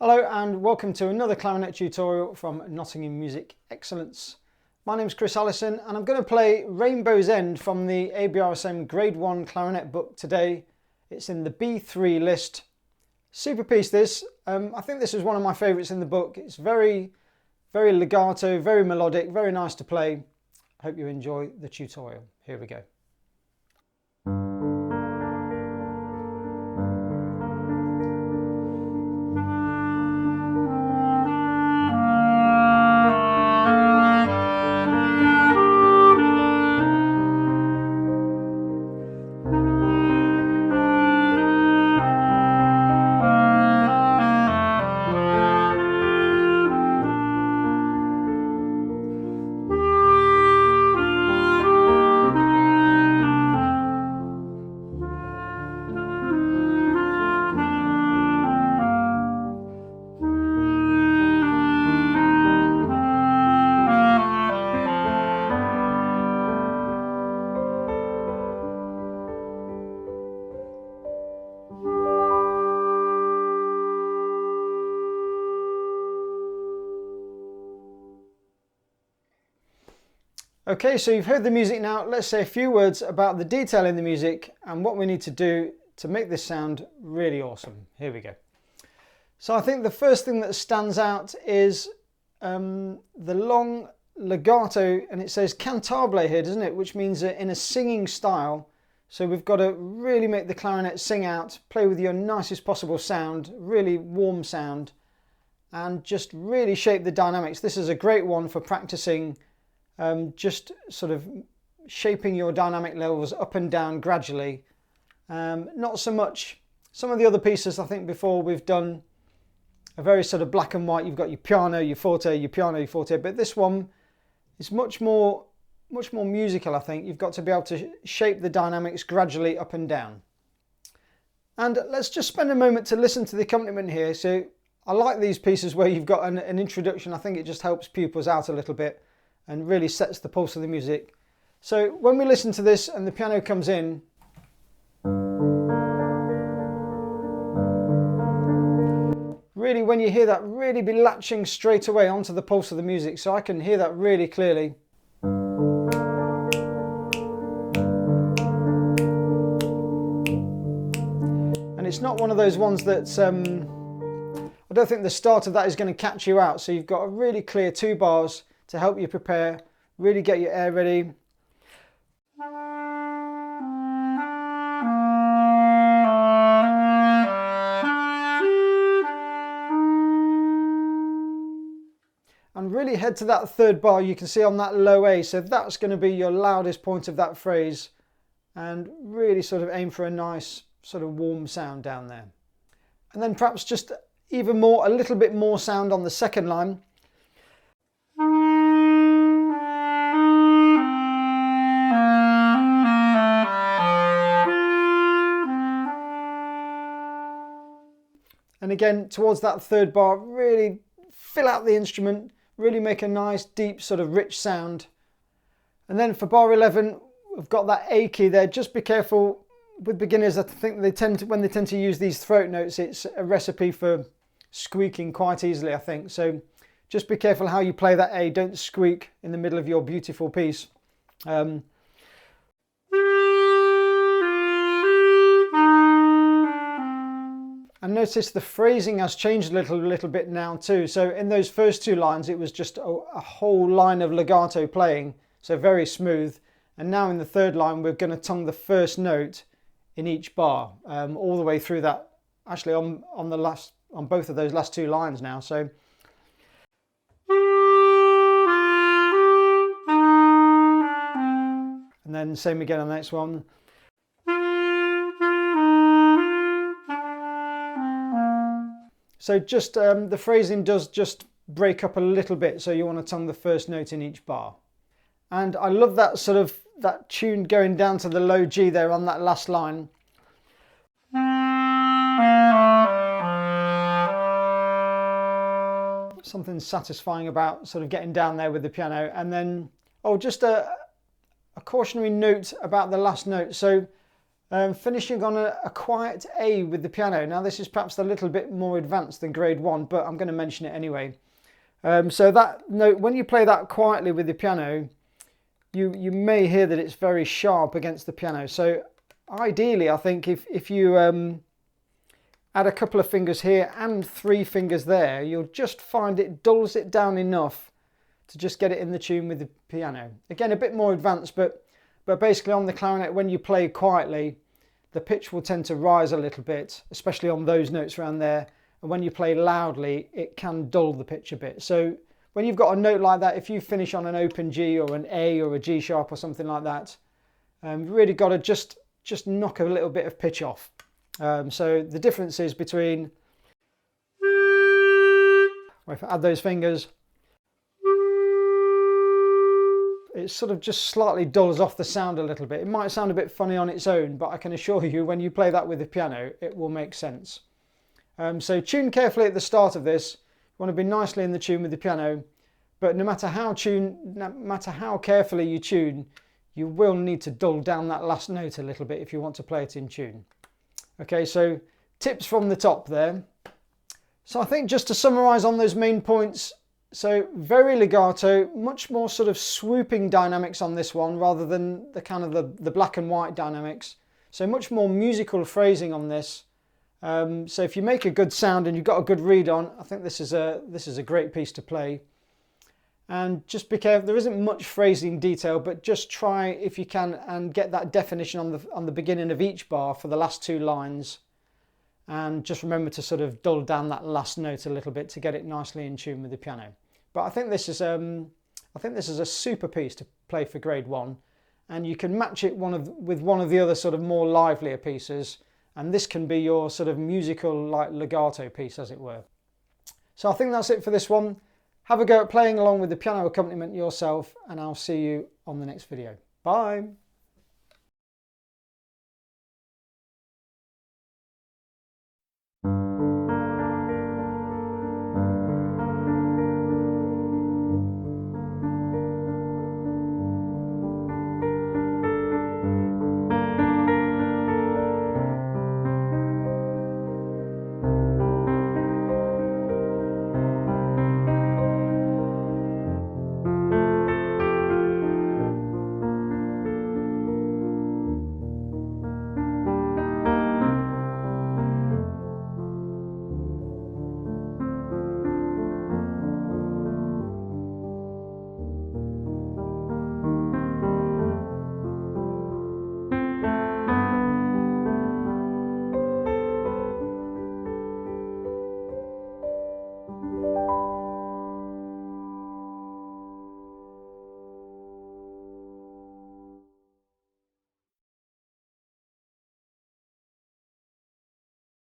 Hello and welcome to another clarinet tutorial from Nottingham Music Excellence. My name is Chris Allison and I'm going to play Rainbow's End from the ABRSM Grade 1 clarinet book today. It's in the B3 list. Super piece this. I think this is one of my favourites in the book. It's very legato, very melodic, very nice to play. I hope you enjoy the tutorial. Here we go. Okay, so you've heard the music now. Let's say a few words about the detail in the music and what we need to do to make this sound really awesome. Here we go. So I think the first thing that stands out is the long legato, and it says cantabile here, doesn't it? Which means in a singing style. So we've got to really make the clarinet sing out, play with your nicest possible sound, really warm sound, and just really shape the dynamics. This is a great one for practicing just sort of shaping your dynamic levels up and down gradually. Not so much, some of the other pieces I think before we've done are very sort of black and white. You've got your piano, your forte, your piano, your forte, but this one is much more musical, I think. You've got to be able to shape the dynamics gradually up and down. And let's just spend a moment to listen to the accompaniment here. So I like these pieces where you've got an introduction. I think it just helps pupils out a little bit and really sets the pulse of the music. So when we listen to this and the piano comes in, really when you hear that, really be latching straight away onto the pulse of the music. So I can hear that really clearly. And it's not one of those ones that's, I don't think the start of that is going to catch you out. So you've got a really clear 2 bars to help you prepare, really get your air ready. And really head to that 3rd bar you can see on that low A, so that's going to be your loudest point of that phrase, and really sort of aim for a nice sort of warm sound down there. And then perhaps just even more, a little bit more sound on the 2nd line. And again, towards that 3rd bar, really fill out the instrument, really make a nice, deep, sort of rich sound. And then for bar 11, we've got that A key there. Just be careful with beginners. I think when they tend to use these throat notes, it's a recipe for squeaking quite easily, I think. So just be careful how you play that A. Don't squeak in the middle of your beautiful piece. And notice the phrasing has changed a little bit now too. So in those first 2 lines, it was just a whole line of legato playing, so very smooth. And now in the 3rd line, we're going to tongue the first note in each bar, all the way through that. Actually, on both of those last 2 lines now. So. And then same again on the next one. So just the phrasing does just break up a little bit, so you want to tongue the first note in each bar. And I love that sort of that tune going down to the low G there on that last line. Something satisfying about sort of getting down there with the piano. And then, oh, just a cautionary note about the last note. So finishing on a quiet A with the piano. Now this is perhaps a little bit more advanced than grade 1, but I'm going to mention it anyway. So that note, when you play that quietly with the piano, you may hear that it's very sharp against the piano. So ideally, I think if you add a couple of fingers here and 3 fingers there, you'll just find it dulls it down enough to just get it in the tune with the piano. Again, a bit more advanced, but basically on the clarinet, when you play quietly, the pitch will tend to rise a little bit, especially on those notes around there. And when you play loudly, it can dull the pitch a bit. So when you've got a note like that, if you finish on an open G or an A or a G sharp or something like that, you've really got to just knock a little bit of pitch off. So the difference is between, if I add those fingers, it sort of just slightly dulls off the sound a little bit. It might sound a bit funny on its own, but I can assure you when you play that with the piano, it will make sense. So tune carefully at the start of this. You want to be nicely in the tune with the piano, but no matter how carefully you tune, you will need to dull down that last note a little bit if you want to play it in tune. Okay, so tips from the top there. So I think just to summarize on those main points, so very legato, much more sort of swooping dynamics on this one rather than the kind of the black and white dynamics. So much more musical phrasing on this. So if you make a good sound and you've got a good read on, I think this is a great piece to play. And just be careful, there isn't much phrasing detail, but just try if you can and get that definition on the beginning of each bar for the last 2 lines. And just remember to sort of dull down that last note a little bit to get it nicely in tune with the piano. But I think this is a super piece to play for grade 1, and you can match it with one of the other sort of more livelier pieces, and this can be your sort of musical like legato piece, as it were. So I think that's it for this one. Have a go at playing along with the piano accompaniment yourself, and I'll see you on the next video. Bye!